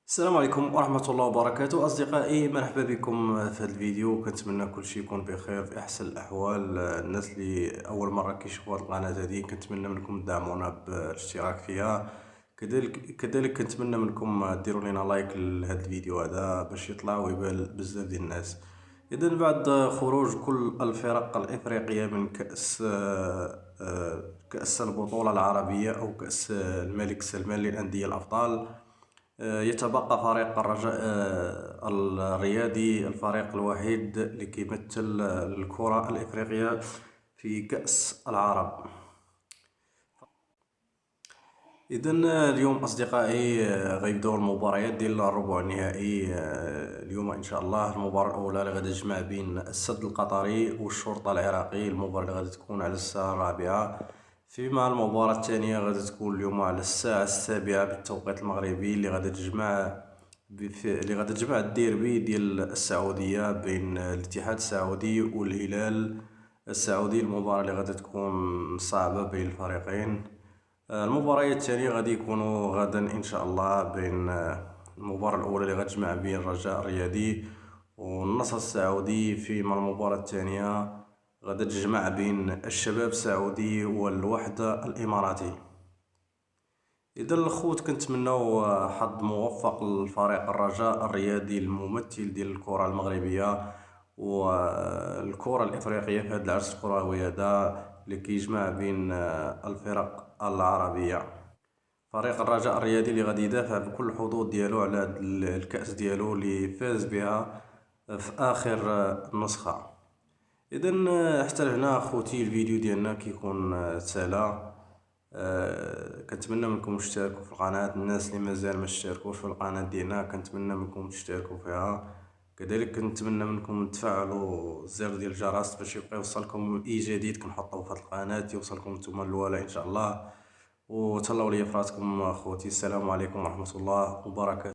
السلام عليكم ورحمة الله وبركاته أصدقائي، مرحبا بكم في هذا الفيديو. كنتمنى كل شيء يكون بخير في أحسن الأحوال. الناس اللي أول مرة كيشوفوا هذه القناة هذه كنتمنى منكم تدعمونا بالاشتراك فيها. كذلك كنتمنى منكم ديروا لنا لايك لهذا الفيديو هذا باش يطلع ويبان بزاف ديال الناس. إذا بعد خروج كل الفرق الإفريقية من كأس البطولة العربية أو كأس الملك سلمان للأندية الأبطال، يتبقى فريق الرجاء الرياضي، الفريق الوحيد اللي كيمثل الكرة الإفريقية في كأس العرب. إذا اليوم أصدقائي غيبداو المباريات ديال الربع النهائي. اليوم إن شاء الله المباراة الأولى اللي غادي تجمع بين السد القطري والشرطة العراقي، المباراة اللي غادي تكون على الساعة 4، فيما المباراة الثانية غادي تكون اليوم على الساعة 7 بالتوقيت المغربي، اللي غادي تجمع الديربي ديال السعودية بين الاتحاد السعودي والهلال السعودي، المباراة اللي غادي تكون صعبة بين الفريقين. المباريات الثانية غادي يكونوا غدا إن شاء الله بين المباراة الأولى اللي غتجمع بين الرجاء الرياضي والنصر السعودي، فيما المباراة الثانية غادي تجمع بين الشباب السعودي والوحدة الإماراتي. إذا الخوت كنتمناو حظ موفق لفريق الرجاء الرياضي الممثل ديال الكرة المغربية والكرة الإفريقية في هذا العرس الكروي هذا اللي كيجمع بين الفرق العربية. فريق الرجاء الرياضي اللي غادي يدافع بكل الحظوظ ديالو على هاد الكأس ديالو اللي فاز بها في آخر نسخة. إذا حتى لهنا خوتي الفيديو ديالنا كيكون تسالى. كنتمنى منكم تشتركوا في القناة. الناس اللي مازال ما اشتركوش في القناة ديالنا كنتمنى منكم تشتركوا فيها. كذلك كنتمنى منكم تفعلوا الزر ديال الجرس باش يبقى يوصلكم اي جديد كنحطو في هاد القناة، يوصلكم نتوما الاولى ان شاء الله. وتهلاو ليا فراسكم خوتي. السلام عليكم ورحمة الله وبركاته.